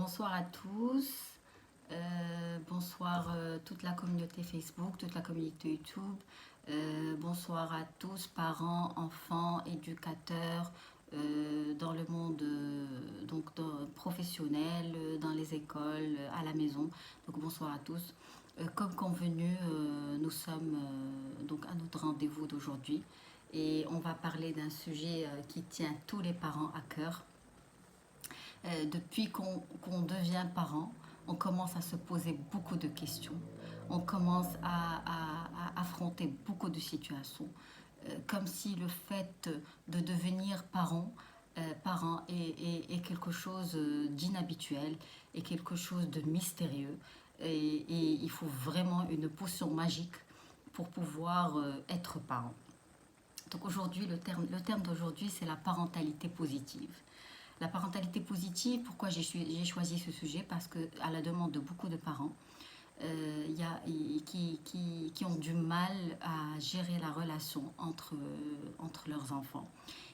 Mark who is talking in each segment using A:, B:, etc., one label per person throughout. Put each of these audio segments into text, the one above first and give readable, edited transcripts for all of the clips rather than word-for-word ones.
A: Bonsoir à tous, bonsoir toute la communauté Facebook, toute la communauté YouTube, bonsoir à tous, parents, enfants, éducateurs, dans le monde professionnel, dans les écoles, à la maison. Donc bonsoir à tous. Comme convenu, nous sommes donc à notre rendez-vous d'aujourd'hui et on va parler d'un sujet qui tient tous les parents à cœur. Depuis qu'on devient parent, on commence à se poser beaucoup de questions. On commence à affronter beaucoup de situations. Comme si le fait de devenir parent est quelque chose d'inhabituel et quelque chose de mystérieux. Et il faut vraiment une potion magique pour pouvoir être parent. Donc aujourd'hui, le terme d'aujourd'hui, c'est la parentalité positive. La parentalité positive, pourquoi j'ai choisi ce sujet? Parce que à la demande de beaucoup de parents, qui ont du mal à gérer la relation entre leurs enfants,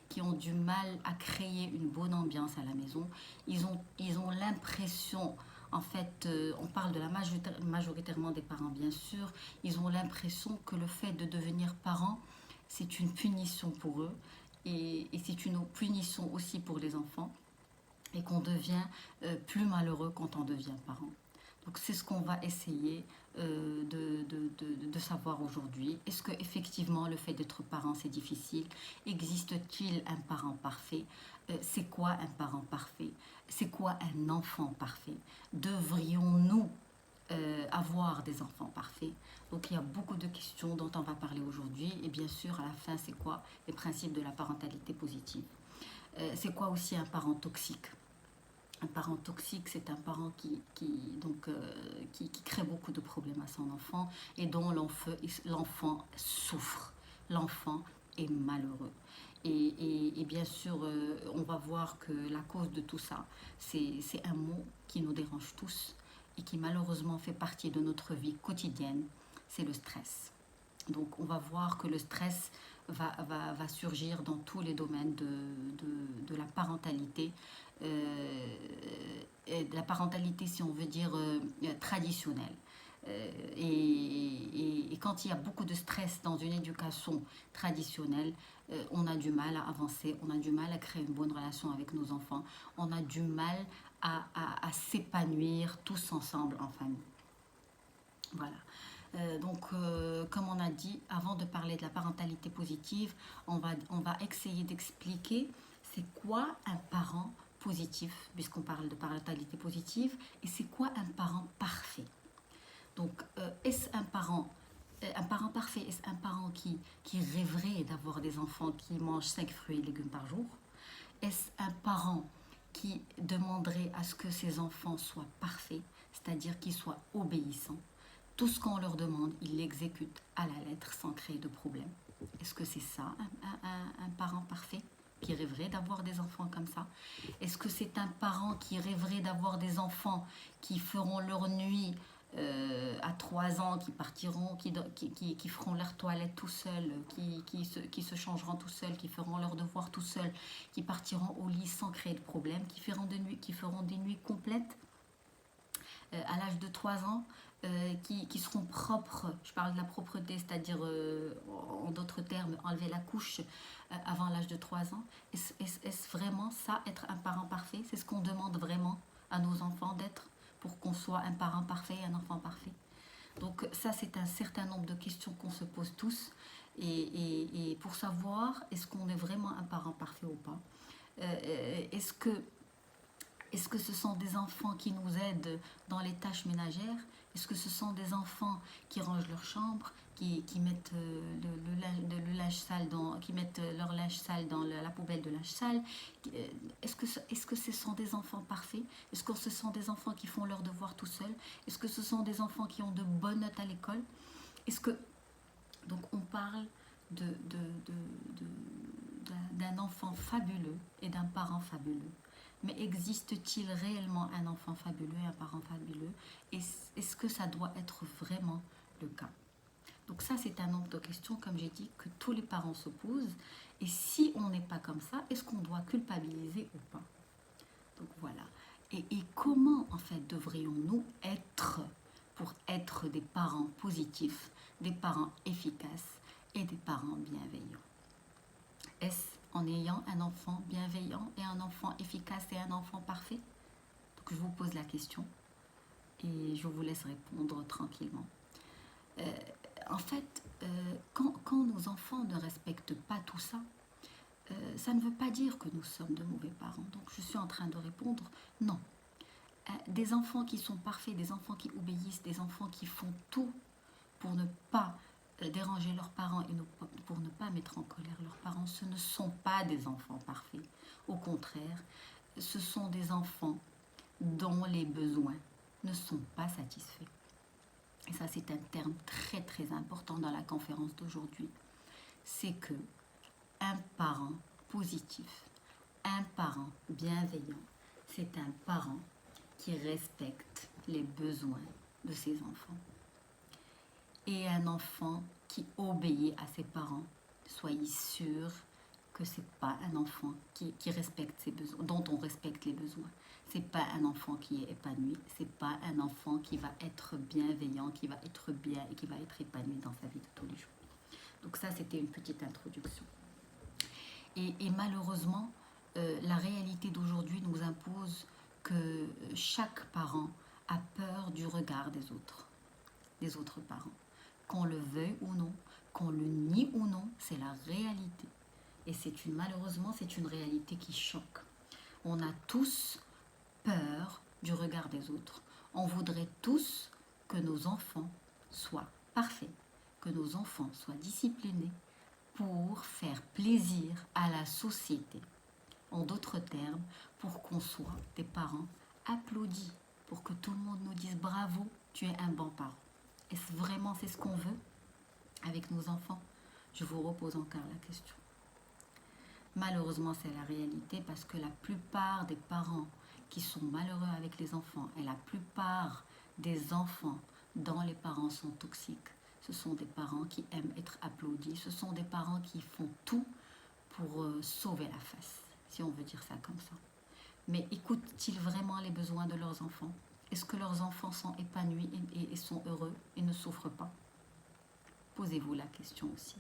A: qui ont du mal à créer une bonne ambiance à la maison. Ils ont l'impression, en fait, on parle de la majoritairement des parents bien sûr, ils ont l'impression que le fait de devenir parent, c'est une punition pour eux et c'est une punition aussi pour les enfants et qu'on devient plus malheureux quand on devient parent. Donc c'est ce qu'on va essayer de savoir aujourd'hui. Est-ce que effectivement le fait d'être parent c'est difficile? Existe-t-il un parent parfait? C'est quoi un parent parfait? C'est quoi un enfant parfait? Devrions-nous avoir des enfants parfaits? Donc il y a beaucoup de questions dont on va parler aujourd'hui. Et bien sûr, à la fin, c'est quoi les principes de la parentalité positive? C'est quoi aussi un parent toxique? Un parent toxique, c'est un parent qui crée beaucoup de problèmes à son enfant et dont l'enfant souffre. L'enfant est malheureux. Et bien sûr, on va voir que la cause de tout ça, c'est un mot qui nous dérange tous et qui malheureusement fait partie de notre vie quotidienne, c'est le stress. Donc on va voir que le stress va surgir dans tous les domaines de la parentalité. De la parentalité, si on veut dire, traditionnelle. Et quand il y a beaucoup de stress dans une éducation traditionnelle, on a du mal à avancer, on a du mal à créer une bonne relation avec nos enfants, on a du mal à s'épanouir tous ensemble en famille. Voilà. Comme on a dit, avant de parler de la parentalité positive, on va essayer d'expliquer c'est quoi un parent positif, puisqu'on parle de parentalité positive, et c'est quoi un parent parfait. Donc, est-ce un parent parfait, est-ce un parent qui rêverait d'avoir des enfants qui mangent 5 fruits et légumes par jour? Est-ce un parent qui demanderait à ce que ses enfants soient parfaits, c'est-à-dire qu'ils soient obéissants? Tout ce qu'on leur demande, ils l'exécutent à la lettre sans créer de problème. Est-ce que c'est ça un parent parfait qui rêverait d'avoir des enfants comme ça? Est-ce que c'est un parent qui rêverait d'avoir des enfants qui feront leur nuit à 3 ans, qui partiront, qui feront leur toilette tout seuls, qui se changeront tout seuls, qui feront leurs devoirs tout seuls, qui partiront au lit sans créer de problème, qui feront des nuits complètes à l'âge de 3 ans, qui seront propres? Je parle de la propreté, c'est-à-dire, en d'autres termes, enlever la couche avant l'âge de 3 ans. Est-ce vraiment ça, être un parent parfait? C'est ce qu'on demande vraiment à nos enfants d'être pour qu'on soit un parent parfait et un enfant parfait? Donc ça, c'est un certain nombre de questions qu'on se pose tous. Et pour savoir, est-ce qu'on est vraiment un parent parfait ou pas? Est-ce que ce sont des enfants qui nous aident dans les tâches ménagères? Est-ce que ce sont des enfants qui rangent leur chambre, qui mettent le linge sale qui mettent leur linge sale dans la poubelle de linge sale? Est-ce que ce sont des enfants parfaits? Est-ce que ce sont des enfants qui font leurs devoirs tout seuls? Est-ce que ce sont des enfants qui ont de bonnes notes à l'école? Est-ce que donc on parle de, de, de, d'un enfant fabuleux et d'un parent fabuleux. Mais existe-t-il réellement un enfant fabuleux et un parent fabuleux? Est-ce que ça doit être vraiment le cas? Donc ça, c'est un nombre de questions, comme j'ai dit, que tous les parents se posent. Et si on n'est pas comme ça, est-ce qu'on doit culpabiliser ou pas? Donc voilà. Et comment, en fait, devrions-nous être pour être des parents positifs, des parents efficaces et des parents bienveillants? Est-ce en ayant un enfant bienveillant et un enfant efficace et un enfant parfait? Donc je vous pose la question et je vous laisse répondre tranquillement. Euh, En fait, quand nos enfants ne respectent pas tout ça, ça ne veut pas dire que nous sommes de mauvais parents. Donc je suis en train de répondre non. Des enfants qui sont parfaits, des enfants qui obéissent, des enfants qui font tout pour ne pas déranger leurs parents et pour ne pas mettre en colère leurs parents, ce ne sont pas des enfants parfaits. Au contraire, ce sont des enfants dont les besoins ne sont pas satisfaits. Et ça, c'est un terme très très important dans la conférence d'aujourd'hui. C'est que un parent positif, un parent bienveillant, c'est un parent qui respecte les besoins de ses enfants. Et un enfant qui obéit à ses parents, soyez sûr que c'est pas un enfant qui respecte ses besoins, dont on respecte les besoins. C'est pas un enfant qui est épanoui, c'est pas un enfant qui va être bienveillant, qui va être bien et qui va être épanoui dans sa vie de tous les jours. Donc ça, c'était une petite introduction. Et malheureusement, la réalité d'aujourd'hui nous impose que chaque parent a peur du regard des autres parents. Qu'on le veuille ou non, qu'on le nie ou non, c'est la réalité. Et malheureusement, c'est une réalité qui choque. On a tous peur du regard des autres. On voudrait tous que nos enfants soient parfaits, que nos enfants soient disciplinés pour faire plaisir à la société. En d'autres termes, pour qu'on soit des parents applaudis, pour que tout le monde nous dise bravo, tu es un bon parent. Est-ce vraiment c'est ce qu'on veut avec nos enfants? Je vous repose encore la question. Malheureusement, c'est la réalité parce que la plupart des parents qui sont malheureux avec les enfants et la plupart des enfants dont les parents sont toxiques, ce sont des parents qui aiment être applaudis, ce sont des parents qui font tout pour sauver la face, si on veut dire ça comme ça. Mais écoutent-ils vraiment les besoins de leurs enfants? Est-ce que leurs enfants sont épanouis et sont heureux et ne souffrent pas? Posez-vous la question aussi.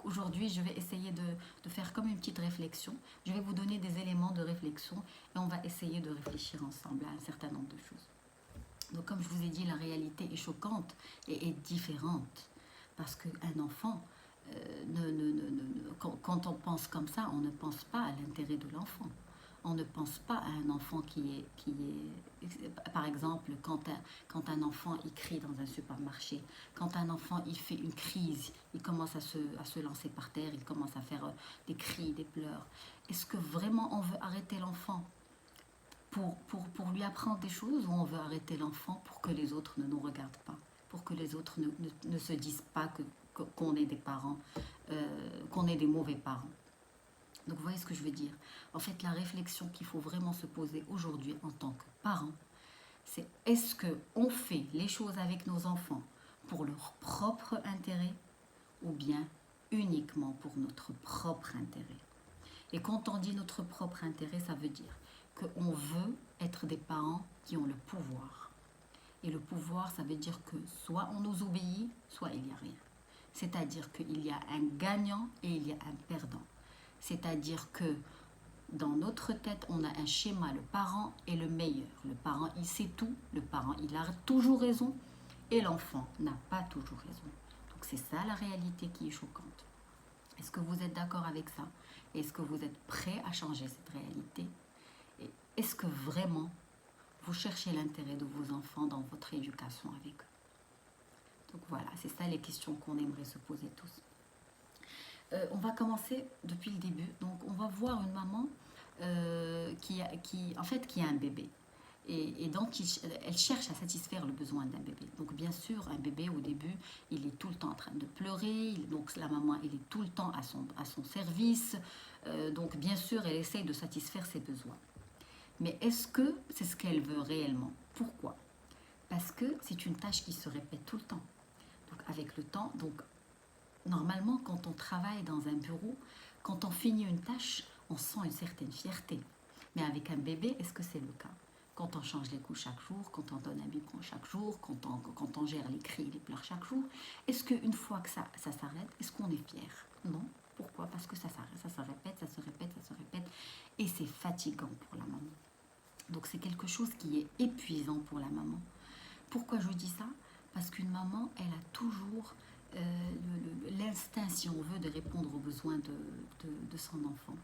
A: Aujourd'hui, je vais essayer de faire comme une petite réflexion. Je vais vous donner des éléments de réflexion et on va essayer de réfléchir ensemble à un certain nombre de choses. Donc, comme je vous ai dit, la réalité est choquante et est différente. Parce qu'un enfant, quand on pense comme ça, on ne pense pas à l'intérêt de l'enfant. On ne pense pas à un enfant qui est par exemple, quand un enfant il crie dans un supermarché, quand un enfant il fait une crise, il commence à se lancer par terre, il commence à faire des cris, des pleurs. Est-ce que vraiment on veut arrêter l'enfant pour lui apprendre des choses, ou on veut arrêter l'enfant pour que les autres ne nous regardent pas, pour que les autres ne se disent pas qu'on est des parents, qu'on est des mauvais parents? Donc vous voyez ce que je veux dire. En fait, la réflexion qu'il faut vraiment se poser aujourd'hui en tant que parent, c'est est-ce qu'on fait les choses avec nos enfants pour leur propre intérêt ou bien uniquement pour notre propre intérêt? Et quand on dit notre propre intérêt, ça veut dire qu'on veut être des parents qui ont le pouvoir. Et le pouvoir, ça veut dire que soit on nous obéit, soit il n'y a rien. C'est-à-dire qu'il y a un gagnant et il y a un perdant. C'est-à-dire que dans notre tête, on a un schéma, le parent est le meilleur. Le parent, il sait tout, le parent, il a toujours raison, et l'enfant n'a pas toujours raison. Donc c'est ça la réalité qui est choquante. Est-ce que vous êtes d'accord avec ça? Est-ce que vous êtes prêt à changer cette réalité? Et est-ce que vraiment vous cherchez l'intérêt de vos enfants dans votre éducation avec eux? Donc voilà, c'est ça les questions qu'on aimerait se poser tous. On va commencer depuis le début. Donc, on va voir une maman qui a un bébé. Et donc, elle cherche à satisfaire le besoin d'un bébé. Donc, bien sûr, un bébé, au début, il est tout le temps en train de pleurer. Donc, la maman, elle est tout le temps à son service. Donc, bien sûr, elle essaye de satisfaire ses besoins. Mais est-ce que c'est ce qu'elle veut réellement? Pourquoi? Parce que c'est une tâche qui se répète tout le temps. Donc, avec le temps, normalement, quand on travaille dans un bureau, quand on finit une tâche, on sent une certaine fierté. Mais avec un bébé, est-ce que c'est le cas? Quand on change les couches chaque jour, quand on donne un biberon chaque jour, quand on gère les cris et les pleurs chaque jour, est-ce qu'une fois que ça s'arrête, est-ce qu'on est fier? Non. Pourquoi? Parce que ça s'arrête, ça se répète, ça se répète, ça se répète. Et c'est fatigant pour la maman. Donc c'est quelque chose qui est épuisant pour la maman. Pourquoi je dis ça? Parce qu'une maman, elle a toujours l'instinct, si on veut, de répondre aux besoins de son enfant.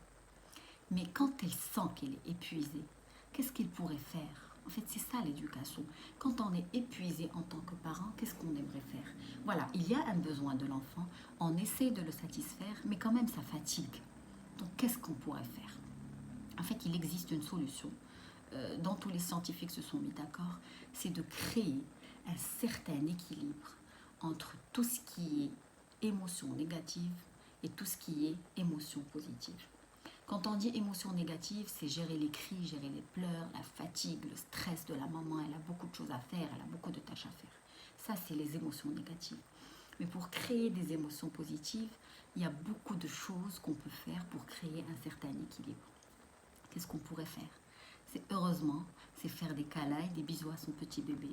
A: Mais quand elle sent qu'elle est épuisée, qu'est-ce qu'elle pourrait faire? En fait, c'est ça l'éducation. Quand on est épuisé en tant que parent, qu'est-ce qu'on aimerait faire? Voilà, il y a un besoin de l'enfant, on essaie de le satisfaire, mais quand même ça fatigue. Donc qu'est-ce qu'on pourrait faire? En fait, il existe une solution dont tous les scientifiques se sont mis d'accord, c'est de créer un certain équilibre entre tout ce qui est émotion négative et tout ce qui est émotion positive. Quand on dit émotion négative, c'est gérer les cris, gérer les pleurs, la fatigue, le stress de la maman. Elle a beaucoup de choses à faire, elle a beaucoup de tâches à faire. Ça, c'est les émotions négatives. Mais pour créer des émotions positives, il y a beaucoup de choses qu'on peut faire pour créer un certain équilibre. Qu'est-ce qu'on pourrait faire? Heureusement, c'est faire des câlins, des bisous à son petit bébé.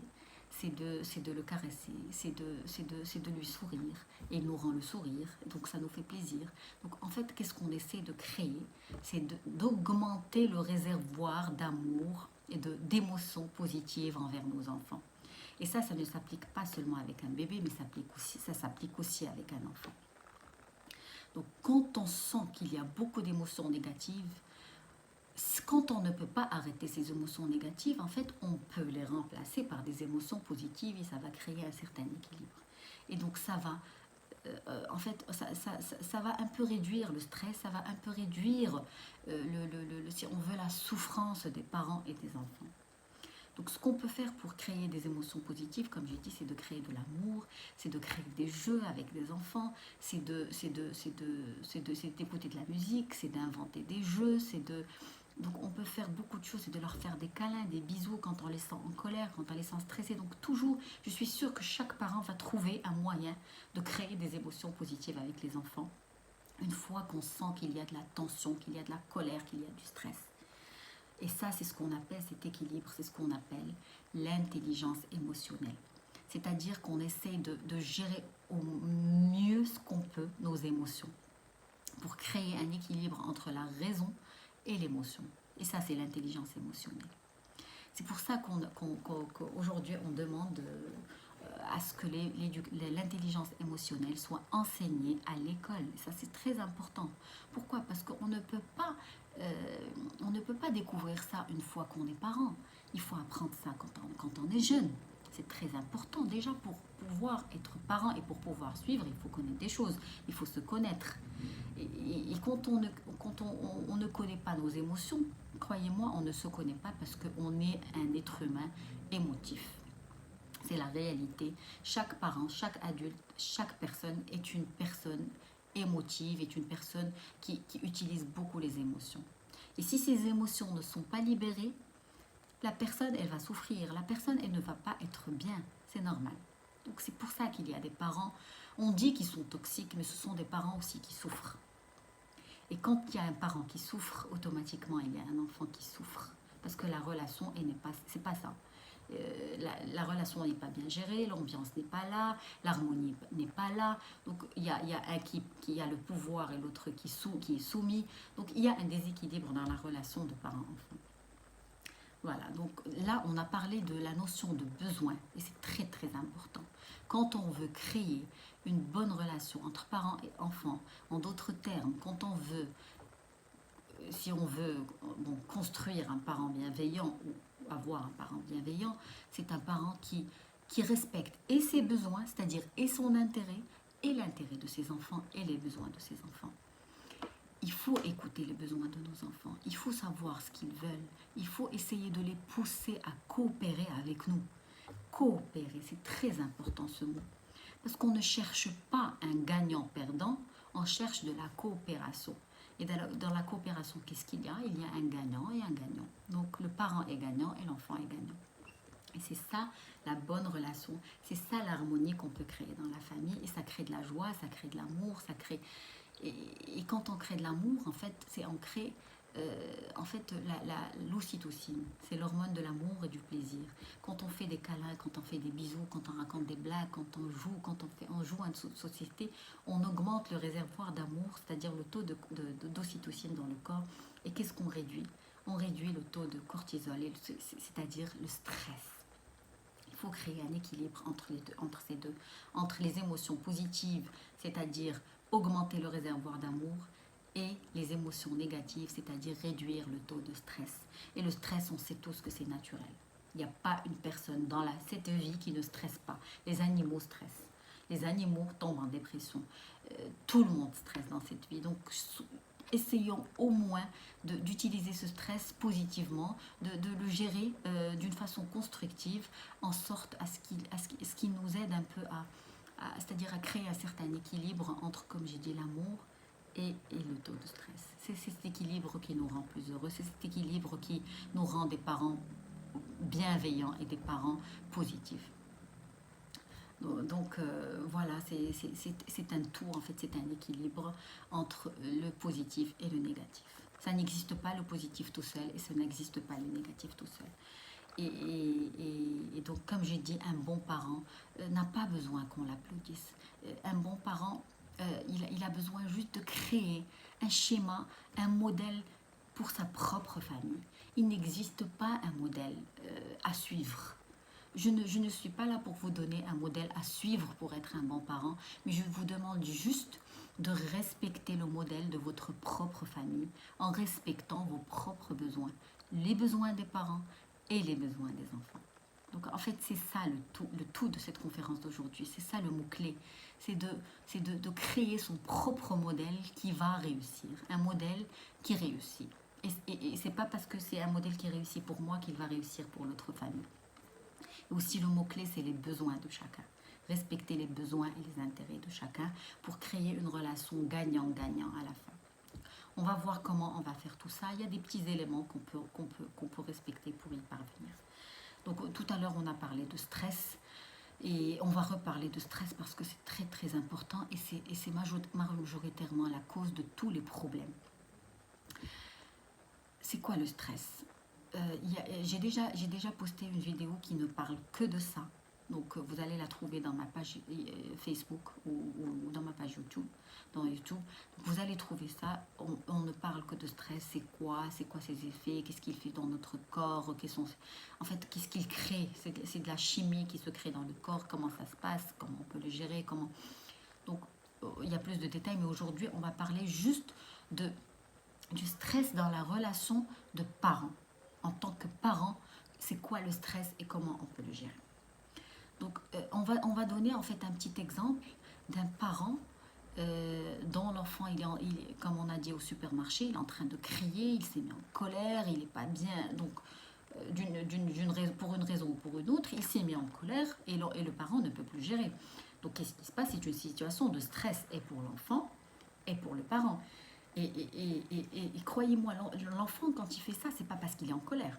A: C'est de le caresser, c'est de lui sourire. Et il nous rend le sourire, donc ça nous fait plaisir. Donc en fait, qu'est-ce qu'on essaie de créer? C'est d'augmenter le réservoir d'amour et d'émotions positives envers nos enfants. Et ça ne s'applique pas seulement avec un bébé, mais ça s'applique aussi avec un enfant. Donc quand on sent qu'il y a beaucoup d'émotions négatives, quand on ne peut pas arrêter ces émotions négatives, en fait, on peut les remplacer par des émotions positives et ça va créer un certain équilibre. Et donc, ça va, en fait, ça va un peu réduire le stress, ça va un peu réduire, si on veut, la souffrance des parents et des enfants. Donc, ce qu'on peut faire pour créer des émotions positives, comme j'ai dit, c'est de créer de l'amour, c'est de créer des jeux avec des enfants, c'est d'écouter de la musique, c'est d'inventer des jeux, donc on peut faire beaucoup de choses, c'est de leur faire des câlins, des bisous quand on les sent en colère, quand on les sent stressés. Donc toujours, je suis sûre que chaque parent va trouver un moyen de créer des émotions positives avec les enfants. Une fois qu'on sent qu'il y a de la tension, qu'il y a de la colère, qu'il y a du stress. Et ça, c'est ce qu'on appelle cet équilibre, c'est ce qu'on appelle l'intelligence émotionnelle. C'est-à-dire qu'on essaie de gérer au mieux ce qu'on peut nos émotions pour créer un équilibre entre la raison et l'émotion. Et ça, c'est l'intelligence émotionnelle. C'est pour ça qu'aujourd'hui, on demande à ce que l'intelligence émotionnelle soit enseignée à l'école. Et ça, c'est très important. Pourquoi? Parce qu'on ne peut pas, découvrir ça une fois qu'on est parent. Il faut apprendre ça quand on est jeune. C'est très important. Déjà, pour pouvoir être parent et pour pouvoir suivre, il faut connaître des choses. Il faut se connaître. Et quand on ne connaît pas nos émotions, croyez-moi, on ne se connaît pas parce qu'on est un être humain émotif. C'est la réalité. Chaque parent, chaque adulte, chaque personne est une personne émotive, est une personne qui utilise beaucoup les émotions. Et si ces émotions ne sont pas libérées, la personne, elle va souffrir. La personne, elle ne va pas être bien. C'est normal. Donc c'est pour ça qu'il y a des parents, on dit qu'ils sont toxiques, mais ce sont des parents aussi qui souffrent. Et quand il y a un parent qui souffre, automatiquement, il y a un enfant qui souffre. Parce que la relation, c'est pas ça. La relation n'est pas bien gérée, l'ambiance n'est pas là, l'harmonie n'est pas là. Donc, il y a un qui a le pouvoir et l'autre qui est soumis. Donc, il y a un déséquilibre dans la relation de parent-enfant. Voilà, donc là, on a parlé de la notion de besoin. Et c'est très, très important. Quand on veut créer une bonne relation entre parents et enfants, en d'autres termes, quand on veut, si on veut construire un parent bienveillant ou avoir un parent bienveillant, c'est un parent qui respecte et ses besoins, c'est-à-dire et son intérêt, et l'intérêt de ses enfants et les besoins de ses enfants. Il faut écouter les besoins de nos enfants, il faut savoir ce qu'ils veulent, il faut essayer de les pousser à coopérer avec nous. Coopérer, c'est très important ce mot. Parce qu'on ne cherche pas un gagnant-perdant, on cherche de la coopération. Et dans la coopération, qu'est-ce qu'il y a? Il y a un gagnant et un gagnant. Donc le parent est gagnant et l'enfant est gagnant. Et c'est ça la bonne relation, c'est ça l'harmonie qu'on peut créer dans la famille. Et ça crée de la joie, ça crée de l'amour, ça crée... Et quand on crée de l'amour, en fait, c'est on crée En fait, l'ocytocine, c'est l'hormone de l'amour et du plaisir. Quand on fait des câlins, quand on fait des bisous, quand on raconte des blagues, quand on joue, on joue à une société, on augmente le réservoir d'amour, c'est-à-dire le taux d'ocytocine dans le corps. Et qu'est-ce qu'on réduit? On réduit le taux de cortisol, c'est-à-dire le stress. Il faut créer un équilibre entre ces deux, entre les émotions positives, c'est-à-dire augmenter le réservoir d'amour, et les émotions négatives, c'est-à-dire réduire le taux de stress. Et le stress, on sait tous que c'est naturel. Il n'y a pas une personne dans cette vie qui ne stresse pas. Les animaux stressent. Les animaux tombent en dépression. Tout le monde stresse dans cette vie. Donc, essayons au moins d'utiliser ce stress positivement, de le gérer d'une façon constructive, en sorte à ce qu'il nous aide un peu c'est-à-dire à créer un certain équilibre entre, comme j'ai dit, l'amour et le taux de stress. C'est cet équilibre qui nous rend plus heureux, c'est cet équilibre qui nous rend des parents bienveillants et des parents positifs. Donc voilà, c'est un tout, en fait, c'est un équilibre entre le positif et le négatif. Ça n'existe pas le positif tout seul et ça n'existe pas le négatif tout seul. Et donc, comme j'ai dit, un bon parent n'a pas besoin qu'on l'applaudisse. Un bon parent, il a besoin juste de créer un schéma, un modèle pour sa propre famille. Il n'existe pas un modèle à suivre. Je ne suis pas là pour vous donner un modèle à suivre pour être un bon parent, mais je vous demande juste de respecter le modèle de votre propre famille en respectant vos propres besoins, les besoins des parents et les besoins des enfants. Donc en fait, c'est ça le tout de cette conférence d'aujourd'hui, c'est ça le mot-clé, c'est de créer son propre modèle qui va réussir, un modèle qui réussit. Et c'est pas parce que c'est un modèle qui réussit pour moi qu'il va réussir pour notre famille. Et aussi le mot-clé, c'est les besoins de chacun. Respecter les besoins et les intérêts de chacun pour créer une relation gagnant-gagnant à la fin. On va voir comment on va faire tout ça. Il y a des petits éléments qu'on peut respecter pour y parvenir. Donc tout à l'heure, on a parlé de stress. Et on va reparler de stress parce que c'est très très important et c'est majoritairement la cause de tous les problèmes. C'est quoi le stress? J'ai déjà posté une vidéo qui ne parle que de ça. Donc vous allez la trouver dans ma page Facebook ou dans ma page YouTube. Dans YouTube. Donc, vous allez trouver ça. On ne parle que de stress. C'est quoi ses effets? Qu'est-ce qu'il fait dans notre corps? En fait, qu'est-ce qu'il crée? C'est de la chimie qui se crée dans le corps. Comment ça se passe? Comment on peut le gérer? Donc il y a plus de détails, mais aujourd'hui on va parler juste du stress dans la relation de parents. En tant que parent, c'est quoi le stress et comment on peut le gérer. Donc, on va donner en fait un petit exemple d'un parent dont l'enfant, comme on a dit au supermarché, il est en train de crier, il s'est mis en colère, il n'est pas bien. Donc, pour une raison ou pour une autre, il s'est mis en colère et le parent ne peut plus gérer. Donc, qu'est-ce qui se passe? C'est une situation de stress et pour l'enfant et pour le parent. Et croyez-moi, l'enfant, quand il fait ça, c'est pas parce qu'il est en colère.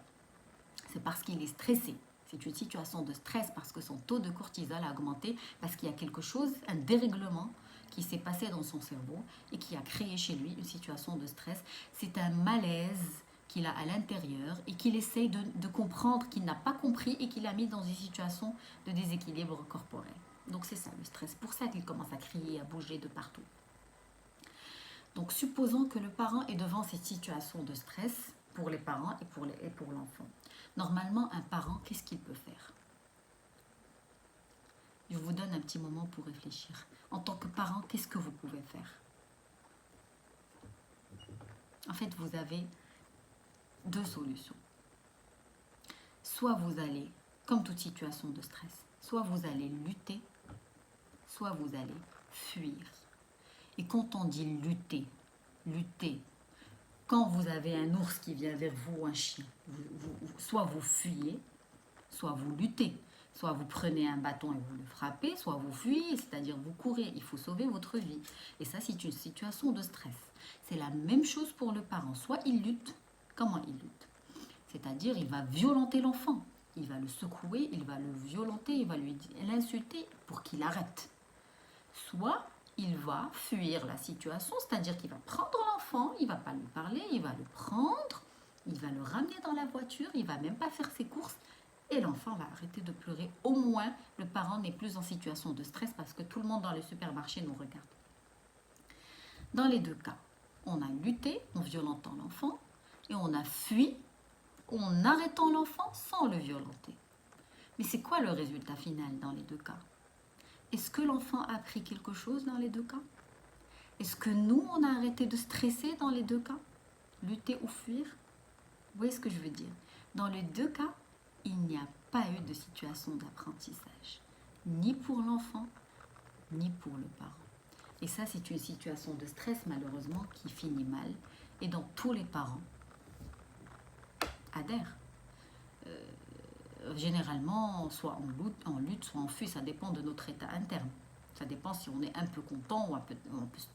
A: C'est parce qu'il est stressé. C'est une situation de stress parce que son taux de cortisol a augmenté, parce qu'il y a quelque chose, un dérèglement qui s'est passé dans son cerveau et qui a créé chez lui une situation de stress. C'est un malaise qu'il a à l'intérieur et qu'il essaye de comprendre, qu'il n'a pas compris et qu'il a mis dans une situation de déséquilibre corporel. Donc c'est ça le stress. Pour ça qu'il commence à crier, à bouger de partout. Donc, supposons que le parent est devant cette situation de stress pour les parents et pour l'enfant. Normalement, un parent, qu'est-ce qu'il peut faire? Je vous donne un petit moment pour réfléchir. En tant que parent, qu'est-ce que vous pouvez faire? En fait, vous avez deux solutions. Soit vous allez, comme toute situation de stress, soit vous allez lutter, soit vous allez fuir. Et quand on dit lutter, quand vous avez un ours qui vient vers vous, un chien, soit vous fuyez, soit vous luttez, soit vous prenez un bâton et vous le frappez, soit vous fuyez, c'est-à-dire vous courez, il faut sauver votre vie. Et ça, c'est une situation de stress. C'est la même chose pour le parent. Soit il lutte, comment il lutte? C'est-à-dire, il va violenter l'enfant, il va le secouer, il va le violenter, il va l'insulter pour qu'il arrête. Soit il va fuir la situation, c'est-à-dire qu'il va prendre l'enfant, il ne va pas lui parler, il va le prendre, il va le ramener dans la voiture, il ne va même pas faire ses courses et l'enfant va arrêter de pleurer. Au moins, le parent n'est plus en situation de stress parce que tout le monde dans le supermarché nous regarde. Dans les deux cas, on a lutté en violentant l'enfant et on a fui en arrêtant l'enfant sans le violenter. Mais c'est quoi le résultat final dans les deux cas? Est-ce que l'enfant a appris quelque chose dans les deux cas? Est-ce que nous, on a arrêté de stresser dans les deux cas? Lutter ou fuir? Vous voyez ce que je veux dire? Dans les deux cas, il n'y a pas eu de situation d'apprentissage, ni pour l'enfant, ni pour le parent. Et ça, c'est une situation de stress, malheureusement, qui finit mal et dont tous les parents adhèrent. Généralement, soit on lutte, soit on fuit, ça dépend de notre état interne. Ça dépend si on est un peu content ou un peu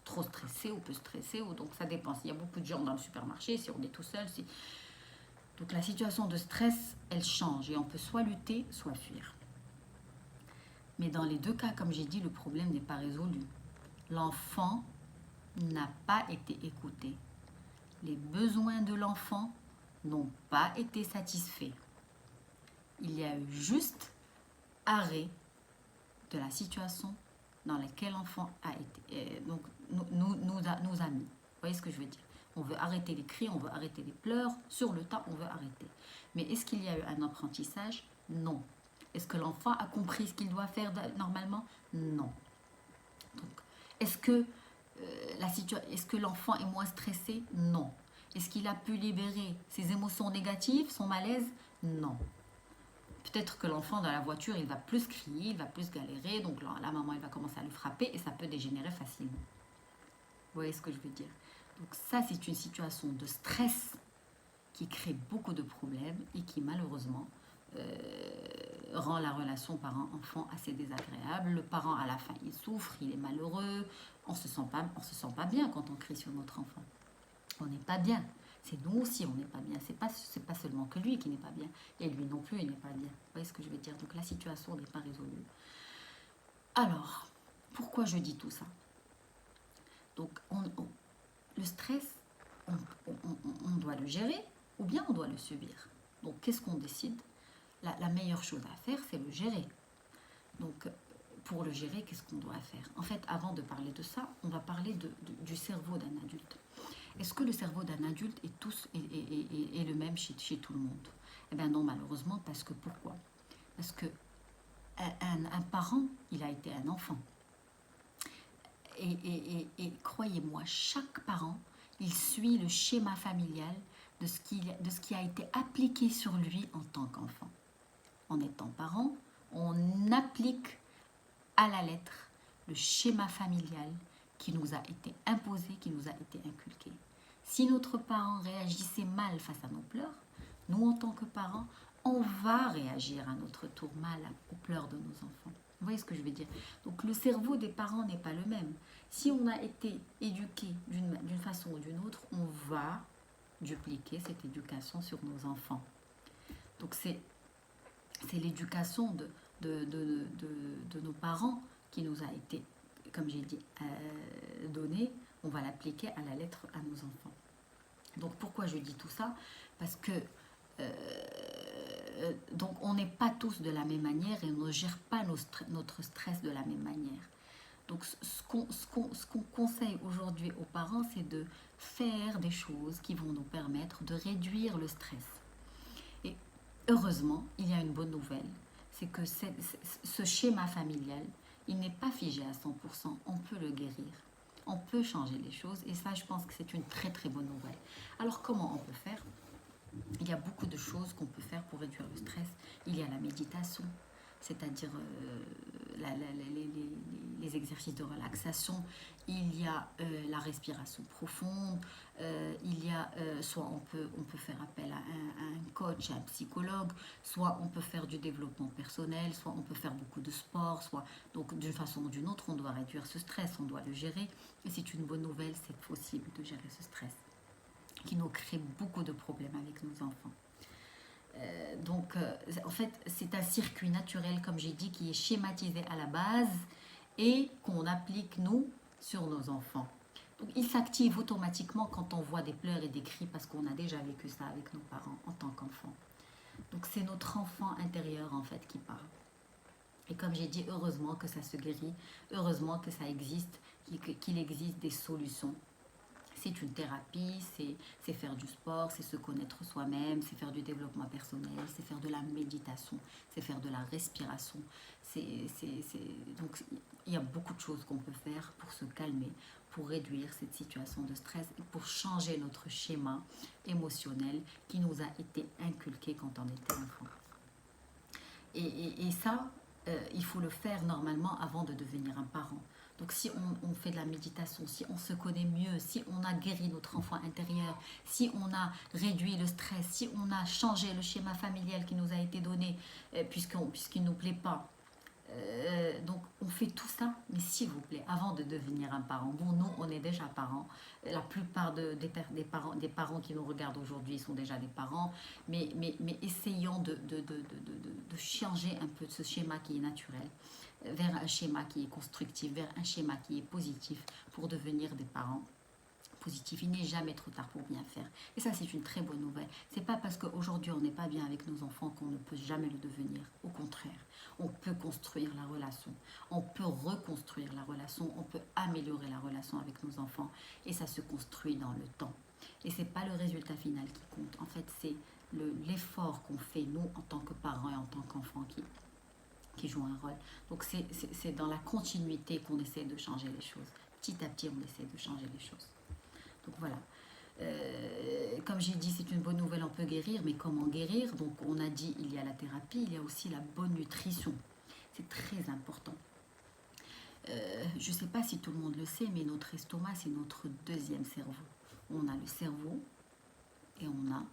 A: trop stressé ou peu stressé. Donc ça dépend. S'il y a beaucoup de gens dans le supermarché, si on est tout seul. Donc la situation de stress, elle change et on peut soit lutter, soit fuir. Mais dans les deux cas, comme j'ai dit, le problème n'est pas résolu. L'enfant n'a pas été écouté. Les besoins de l'enfant n'ont pas été satisfaits. Il y a eu juste arrêt de la situation dans laquelle l'enfant a été, donc nous a mis. Vous voyez ce que je veux dire? On veut arrêter les cris, on veut arrêter les pleurs. Sur le tas, on veut arrêter. Mais est-ce qu'il y a eu un apprentissage? Non. Est-ce que l'enfant a compris ce qu'il doit faire normalement? Non. Donc, est-ce que l'enfant est moins stressé? Non. Est-ce qu'il a pu libérer ses émotions négatives, son malaise? Non. Peut-être que l'enfant dans la voiture, il va plus crier, il va plus galérer, donc la maman, elle va commencer à le frapper et ça peut dégénérer facilement. Vous voyez ce que je veux dire? Donc ça, c'est une situation de stress qui crée beaucoup de problèmes et qui malheureusement rend la relation parent-enfant assez désagréable. Le parent, à la fin, il souffre, il est malheureux, on se sent pas bien quand on crie sur notre enfant. On n'est pas bien. C'est nous aussi, on n'est pas bien. C'est pas seulement que lui qui n'est pas bien. Et lui non plus, il n'est pas bien. Vous voyez ce que je veux dire? Donc la situation n'est pas résolue. Alors, pourquoi je dis tout ça? Donc, le stress, on doit le gérer ou bien on doit le subir. Donc, qu'est-ce qu'on décide? La meilleure chose à faire, c'est le gérer. Donc, pour le gérer, qu'est-ce qu'on doit faire? En fait, avant de parler de ça, on va parler du cerveau d'un adulte. Est-ce que le cerveau d'un adulte est le même chez tout le monde? Eh bien non, malheureusement, parce que pourquoi? Parce que un parent, il a été un enfant. Et croyez-moi, chaque parent, il suit le schéma familial de ce qui a été appliqué sur lui en tant qu'enfant. En étant parent, on applique à la lettre le schéma familial qui nous a été imposé, qui nous a été inculqué. Si notre parent réagissait mal face à nos pleurs, nous, en tant que parents, on va réagir à notre tour mal aux pleurs de nos enfants. Vous voyez ce que je veux dire? Donc, le cerveau des parents n'est pas le même. Si on a été éduqué d'une façon ou d'une autre, on va dupliquer cette éducation sur nos enfants. Donc, c'est l'éducation de nos parents qui nous a été, comme j'ai dit, donnée. On va l'appliquer à la lettre à nos enfants. Donc, pourquoi je dis tout ça? Parce que donc on n'est pas tous de la même manière et on ne gère pas notre stress de la même manière. Donc ce qu'on conseille aujourd'hui aux parents, c'est de faire des choses qui vont nous permettre de réduire le stress. Et heureusement, il y a une bonne nouvelle, c'est que ce schéma familial, il n'est pas figé à 100%, on peut le guérir. On peut changer les choses et ça, je pense que c'est une très très bonne nouvelle. Alors comment on peut faire? Il y a beaucoup de choses qu'on peut faire pour réduire le stress. Il y a la méditation, c'est-à-dire les exercices de relaxation. Il y a la respiration profonde. Il y a soit on peut faire appel à un coach, à un psychologue, soit on peut faire du développement personnel, soit on peut faire beaucoup de sport, donc d'une façon ou d'une autre, on doit réduire ce stress, on doit le gérer. Et c'est une bonne nouvelle, c'est possible de gérer ce stress qui nous crée beaucoup de problèmes avec nos enfants. Donc, en fait, c'est un circuit naturel, comme j'ai dit, qui est schématisé à la base et qu'on applique, nous, sur nos enfants. Donc, il s'active automatiquement quand on voit des pleurs et des cris parce qu'on a déjà vécu ça avec nos parents en tant qu'enfant. Donc, c'est notre enfant intérieur en fait qui parle. Et comme j'ai dit, heureusement que ça se guérit, heureusement que ça existe, qu'il existe des solutions. C'est une thérapie, c'est faire du sport, c'est se connaître soi-même, c'est faire du développement personnel, c'est faire de la méditation, c'est faire de la respiration. Donc, il y a beaucoup de choses qu'on peut faire pour se calmer, pour réduire cette situation de stress et pour changer notre schéma émotionnel qui nous a été inculqué quand on était enfant. Et ça, il faut le faire normalement avant de devenir un parent. Donc si on fait de la méditation, si on se connaît mieux, si on a guéri notre enfant intérieur, si on a réduit le stress, si on a changé le schéma familial qui nous a été donné puisqu'il ne nous plaît pas, donc on fait tout ça, mais s'il vous plaît, avant de devenir un parent, bon, nous on est déjà parents, la plupart des parents qui nous regardent aujourd'hui sont déjà des parents, mais essayons de changer un peu ce schéma qui est naturel vers un schéma qui est constructif, vers un schéma qui est positif pour devenir des parents positif. Il n'est jamais trop tard pour bien faire. Et ça, c'est une très bonne nouvelle. C'est pas parce qu'aujourd'hui, on n'est pas bien avec nos enfants qu'on ne peut jamais le devenir. Au contraire, on peut construire la relation. On peut reconstruire la relation. On peut améliorer la relation avec nos enfants. Et ça se construit dans le temps. Et c'est pas le résultat final qui compte. En fait, c'est l'effort qu'on fait, nous, en tant que parents et en tant qu'enfants, qui joue un rôle. Donc, c'est dans la continuité qu'on essaie de changer les choses. Petit à petit, on essaie de changer les choses. Donc voilà. Comme j'ai dit, c'est une bonne nouvelle, on peut guérir, mais comment guérir? Donc on a dit, il y a la thérapie, il y a aussi la bonne nutrition. C'est très important. Je ne sais pas si tout le monde le sait, mais notre estomac, c'est notre deuxième cerveau. On a le cerveau et on a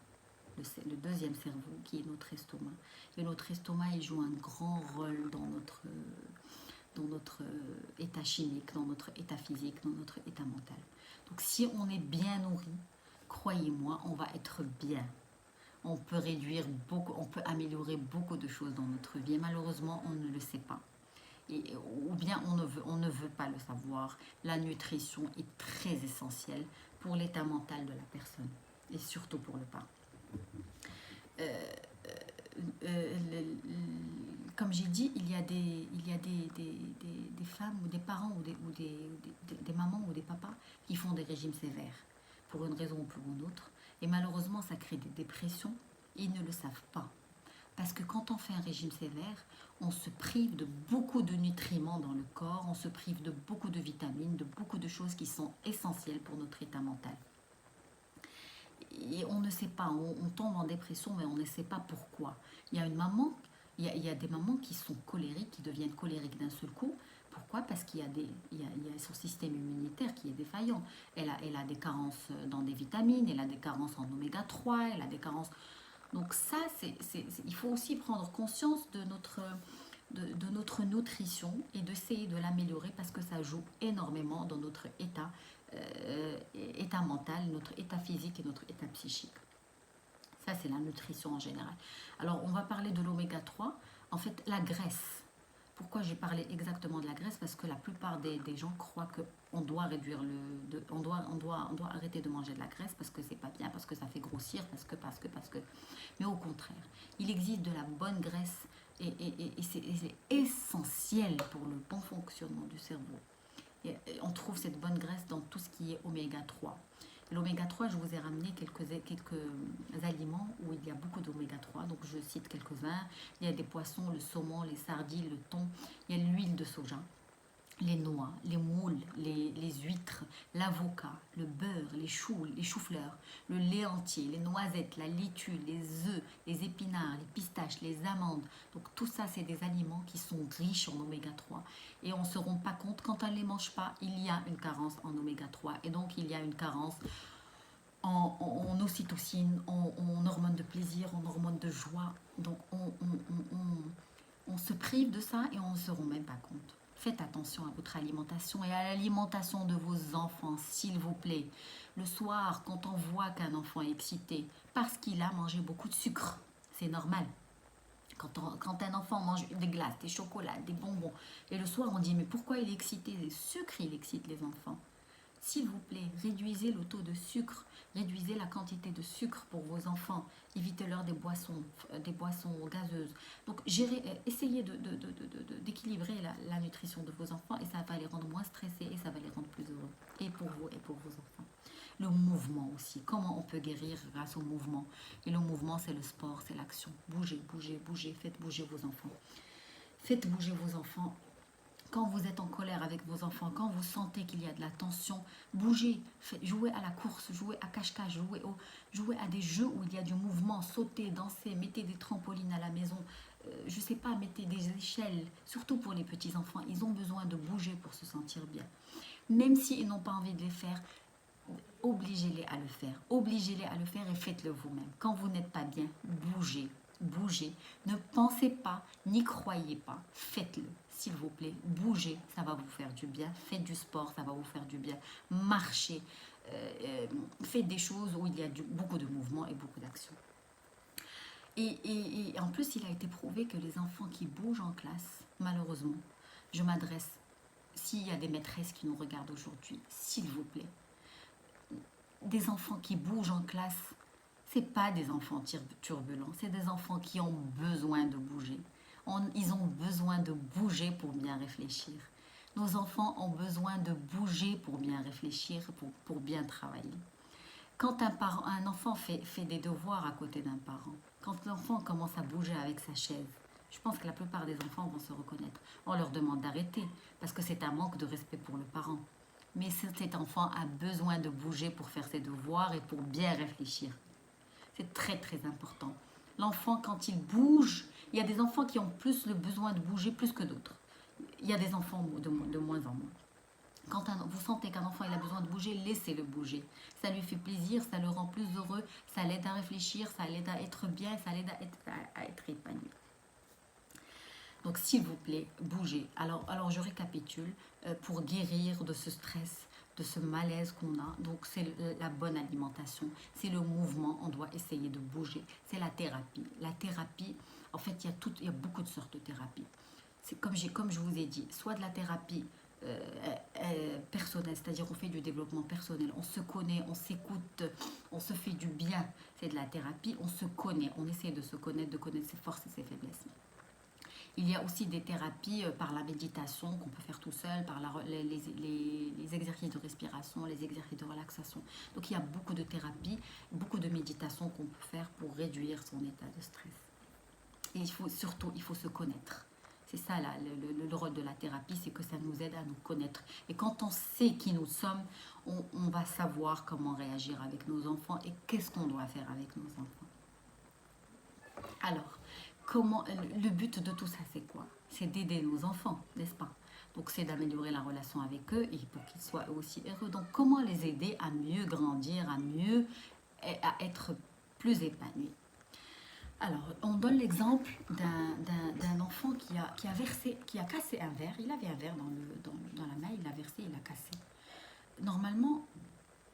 A: le deuxième cerveau qui est notre estomac. Et notre estomac, il joue un grand rôle dans notre état chimique, dans notre état physique, dans notre état mental. Donc si on est bien nourri, croyez-moi, on va être bien. On peut réduire beaucoup, on peut améliorer beaucoup de choses dans notre vie. Et malheureusement, on ne le sait pas. Ou bien on ne veut pas le savoir. La nutrition est très essentielle pour l'état mental de la personne. Et surtout pour le parent. Comme j'ai dit, il y a des femmes ou des parents ou des mamans ou des papas qui font des régimes sévères pour une raison ou pour une autre. Et malheureusement, ça crée des dépressions. Ils ne le savent pas. Parce que quand on fait un régime sévère, on se prive de beaucoup de nutriments dans le corps, on se prive de beaucoup de vitamines, de beaucoup de choses qui sont essentielles pour notre état mental. Et on ne sait pas, on tombe en dépression, mais on ne sait pas pourquoi. Il y a une maman, il y a des mamans qui sont colériques, qui deviennent colériques d'un seul coup. Pourquoi? Parce qu'il y a son système immunitaire qui est défaillant. Elle a des carences dans des vitamines, elle a des carences en oméga 3, elle a des carences... Donc ça, il faut aussi prendre conscience de notre nutrition et d'essayer de l'améliorer parce que ça joue énormément dans notre état mental, notre état physique et notre état psychique. Ça, c'est la nutrition en général. Alors, on va parler de l'oméga 3. En fait, la graisse. Pourquoi j'ai parlé exactement de la graisse? Parce que la plupart des gens croient qu'on doit réduire on doit arrêter de manger de la graisse parce que c'est pas bien, parce que ça fait grossir, parce que. Mais au contraire, il existe de la bonne graisse et c'est essentiel pour le bon fonctionnement du cerveau. Et on trouve cette bonne graisse dans tout ce qui est oméga 3. L'oméga 3, je vous ai ramené quelques aliments où il y a beaucoup d'oméga 3, donc je cite quelques-uns. Il y a des poissons, le saumon, les sardines, le thon, il y a l'huile de soja, les noix, les moules, les huîtres, l'avocat, le beurre, les choux-fleurs, le lait entier, les noisettes, la laitue, les œufs, les épinards, les pistaches, les amandes. Donc tout ça, c'est des aliments qui sont riches en oméga 3. Et on ne se rend pas compte, quand on ne les mange pas, il y a une carence en oméga 3. Et donc il y a une carence en ocytocine, en hormones de plaisir, en hormones de joie. Donc on se prive de ça et on ne se rend même pas compte. Faites attention à votre alimentation et à l'alimentation de vos enfants, s'il vous plaît. Le soir, quand on voit qu'un enfant est excité parce qu'il a mangé beaucoup de sucre, c'est normal. Quand un enfant mange des glaces, des chocolats, des bonbons, et le soir on dit mais pourquoi il est excité? Le sucre, il excite les enfants. S'il vous plaît, réduisez le taux de sucre, réduisez la quantité de sucre pour vos enfants, évitez-leur des boissons gazeuses. Donc, essayez d'équilibrer la nutrition de vos enfants et ça va les rendre moins stressés et ça va les rendre plus heureux. Et pour vous et pour vos enfants. Le mouvement aussi, comment on peut guérir grâce au mouvement. Et le mouvement, c'est le sport, c'est l'action. Bougez, bougez, bougez, faites bouger vos enfants. Faites bouger vos enfants. Quand vous êtes en colère avec vos enfants, quand vous sentez qu'il y a de la tension, bougez, jouez à la course, jouez à cache-cache, jouez à des jeux où il y a du mouvement, sautez, dansez, mettez des trampolines à la maison, je ne sais pas, mettez des échelles, surtout pour les petits-enfants, ils ont besoin de bouger pour se sentir bien. Même s'ils n'ont pas envie de les faire, obligez-les à le faire. Obligez-les à le faire et faites-le vous-même. Quand vous n'êtes pas bien, bougez, bougez. Ne pensez pas, n'y croyez pas, faites-le. S'il vous plaît, bougez, ça va vous faire du bien. Faites du sport, ça va vous faire du bien. Marchez, faites des choses où il y a beaucoup de mouvement et beaucoup d'action. Et en plus, il a été prouvé que les enfants qui bougent en classe, malheureusement, je m'adresse, s'il y a des maîtresses qui nous regardent aujourd'hui, s'il vous plaît, des enfants qui bougent en classe, c'est pas des enfants turbulents, c'est des enfants qui ont besoin de bouger. Ils ont besoin de bouger pour bien réfléchir. Nos enfants ont besoin de bouger pour bien réfléchir, pour bien travailler. Quand un enfant fait des devoirs à côté d'un parent, quand l'enfant commence à bouger avec sa chaise, je pense que la plupart des enfants vont se reconnaître. On leur demande d'arrêter parce que c'est un manque de respect pour le parent. Mais cet enfant a besoin de bouger pour faire ses devoirs et pour bien réfléchir. C'est très très important. L'enfant, quand il bouge, il y a des enfants qui ont plus le besoin de bouger plus que d'autres. Il y a des enfants de moins en moins. Quand vous sentez qu'un enfant il a besoin de bouger, laissez-le bouger. Ça lui fait plaisir, ça le rend plus heureux, ça l'aide à réfléchir, ça l'aide à être bien, ça l'aide à être épanoui. Donc s'il vous plaît, bougez. Alors je récapitule, pour guérir de ce stress, de ce malaise qu'on a, donc c'est la bonne alimentation, c'est le mouvement, on doit essayer de bouger, c'est la thérapie. La thérapie, en fait, il y a beaucoup de sortes de thérapies. C'est comme je vous ai dit, soit de la thérapie personnelle, c'est-à-dire on fait du développement personnel, on se connaît, on s'écoute, on se fait du bien, c'est de la thérapie, on se connaît, on essaie de se connaître, de connaître ses forces et ses faiblesses. Il y a aussi des thérapies par la méditation qu'on peut faire tout seul, par les exercices de respiration, les exercices de relaxation. Donc il y a beaucoup de thérapies, beaucoup de méditations qu'on peut faire pour réduire son état de stress. Et il faut se connaître. C'est ça le rôle de la thérapie, c'est que ça nous aide à nous connaître. Et quand on sait qui nous sommes, on va savoir comment réagir avec nos enfants et qu'est-ce qu'on doit faire avec nos enfants. Alors, le but de tout ça, c'est quoi? C'est d'aider nos enfants, n'est-ce pas? Donc, c'est d'améliorer la relation avec eux et pour qu'ils soient aussi heureux. Donc, comment les aider à mieux grandir, à être plus épanouis? Alors, on donne l'exemple d'un enfant qui a cassé un verre. Il avait un verre dans la main, il l'a versé, il l'a cassé. Normalement,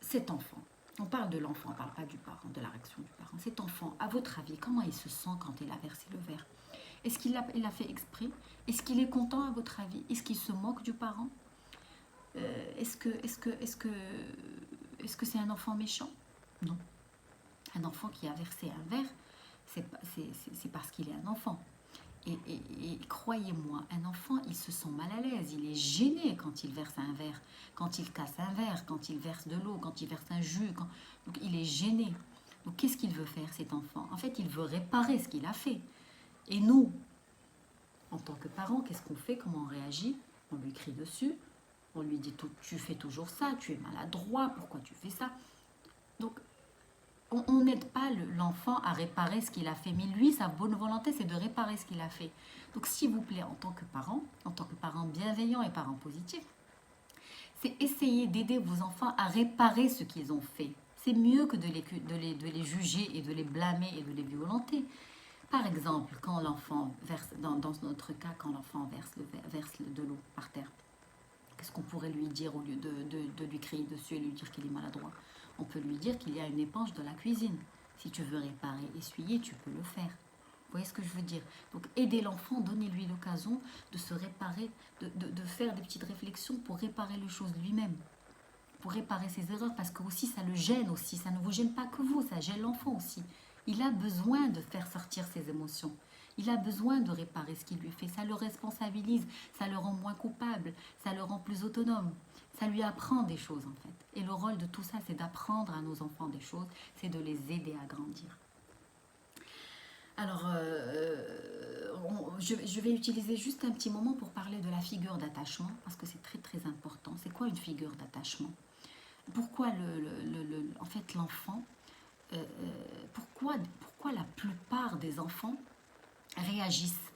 A: cet enfant, on parle de l'enfant, on ne parle pas du parent, de la réaction du parent. Cet enfant, à votre avis, comment il se sent quand il a versé le verre? Est-ce qu'il l'a fait exprès? Est-ce qu'il est content à votre avis? Est-ce qu'il se moque du parent? Est-ce que c'est un enfant méchant? Non. Un enfant qui a versé un verre, c'est parce qu'il est un enfant. Et croyez-moi, un enfant, il se sent mal à l'aise, il est gêné quand il verse un verre, quand il casse un verre, quand il verse de l'eau, quand il verse un jus. Donc il est gêné. Donc qu'est-ce qu'il veut faire cet enfant? En fait, il veut réparer ce qu'il a fait. Et nous, en tant que parents, qu'est-ce qu'on fait? Comment on réagit? On lui crie dessus, on lui dit tu fais toujours ça, tu es maladroit, pourquoi tu fais ça? Donc on n'aide pas l'enfant à réparer ce qu'il a fait, mais lui, sa bonne volonté, c'est de réparer ce qu'il a fait. Donc, s'il vous plaît, en tant que parent bienveillant et parent positif, c'est essayer d'aider vos enfants à réparer ce qu'ils ont fait. C'est mieux que de les juger et de les blâmer et de les violenter. Par exemple, quand l'enfant verse, dans notre cas, quand l'enfant verse de l'eau par terre, qu'est-ce qu'on pourrait lui dire au lieu de lui crier dessus et lui dire qu'il est maladroit? On peut lui dire qu'il y a une éponge dans la cuisine. Si tu veux réparer, essuyer, tu peux le faire. Vous voyez ce que je veux dire? Donc, aider l'enfant, donnez-lui l'occasion de se réparer, de faire des petites réflexions pour réparer les choses lui-même. pour réparer ses erreurs, parce que aussi ça le gêne aussi, ça ne vous gêne pas que vous, ça gêne l'enfant aussi. Il a besoin de faire sortir ses émotions. Il a besoin de réparer ce qu'il lui fait. Ça le responsabilise, ça le rend moins coupable, ça le rend plus autonome. Ça lui apprend des choses en fait. Et le rôle de tout ça, c'est d'apprendre à nos enfants des choses, c'est de les aider à grandir. Alors, je vais utiliser juste un petit moment pour parler de la figure d'attachement, parce que c'est très très important. C'est quoi une figure d'attachement? Pourquoi en fait l'enfant, pourquoi la plupart des enfants réagissent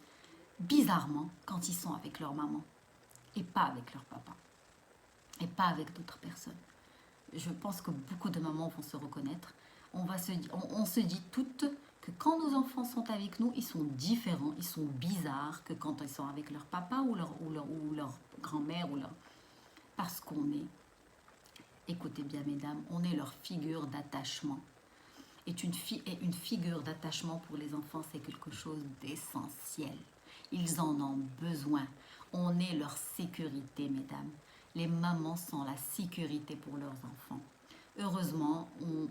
A: bizarrement quand ils sont avec leur maman et pas avec leur papa et pas avec d'autres personnes? Je pense que beaucoup de mamans vont se reconnaître. On se dit toutes que quand nos enfants sont avec nous, ils sont différents, ils sont bizarres que quand ils sont avec leur papa ou leur grand-mère. Parce qu'on est, écoutez bien mesdames, on est leur figure d'attachement. Et une figure d'attachement pour les enfants, c'est quelque chose d'essentiel. Ils en ont besoin. On est leur sécurité, mesdames. Les mamans sont la sécurité pour leurs enfants. Heureusement, on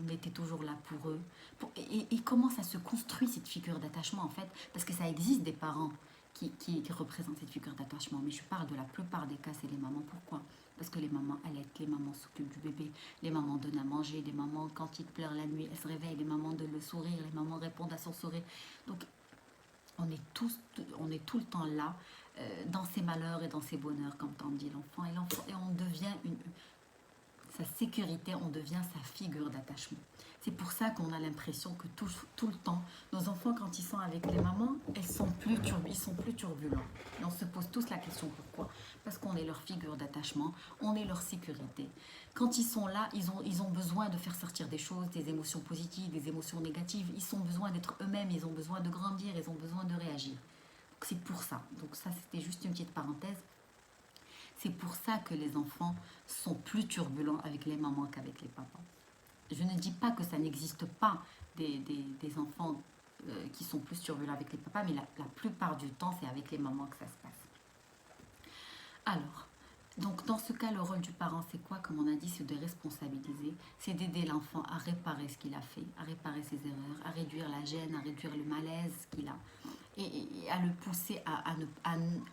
A: était toujours là pour eux. Et comment ça se construit cette figure d'attachement en fait? Parce que ça existe des parents qui représentent cette figure d'attachement. Mais je parle de la plupart des cas, c'est les mamans. Pourquoi? Parce que les mamans allaitent, les mamans s'occupent du bébé, les mamans donnent à manger, les mamans quand il pleure la nuit, elles se réveillent, les mamans donnent le sourire, les mamans répondent à son sourire. Donc on est tout le temps là, dans ses malheurs et dans ses bonheurs, comme t'en dit l'enfant. Et on devient sa sécurité, on devient sa figure d'attachement. C'est pour ça qu'on a l'impression que tout le temps, nos enfants, quand ils sont avec les mamans, ils sont plus turbulents. Et on se pose tous la question pourquoi? Parce qu'on est leur figure d'attachement, on est leur sécurité. Quand ils sont là, ils ont besoin de faire sortir des choses, des émotions positives, des émotions négatives. Ils ont besoin d'être eux-mêmes, ils ont besoin de grandir, ils ont besoin de réagir. C'est pour ça. Donc ça, c'était juste une petite parenthèse. C'est pour ça que les enfants sont plus turbulents avec les mamans qu'avec les papas. Je ne dis pas que ça n'existe pas des enfants qui sont plus turbulents avec les papas, mais la plupart du temps, c'est avec les mamans que ça se passe. Alors, donc dans ce cas, le rôle du parent, c'est quoi? Comme on a dit, c'est de responsabiliser, c'est d'aider l'enfant à réparer ce qu'il a fait, à réparer ses erreurs, à réduire la gêne, à réduire le malaise qu'il a, et à le pousser à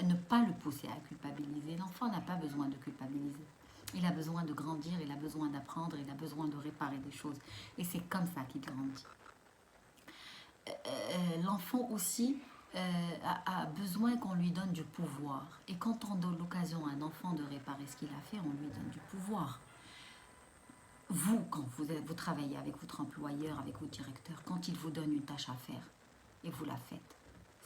A: ne pas le pousser à culpabiliser. L'enfant n'a pas besoin de culpabiliser. Il a besoin de grandir, il a besoin d'apprendre, il a besoin de réparer des choses. Et c'est comme ça qu'il grandit. L'enfant aussi a besoin qu'on lui donne du pouvoir. Et quand on donne l'occasion à un enfant de réparer ce qu'il a fait, on lui donne du pouvoir. Vous, quand vous travaillez avec votre employeur, avec votre directeur, quand il vous donne une tâche à faire et vous la faites,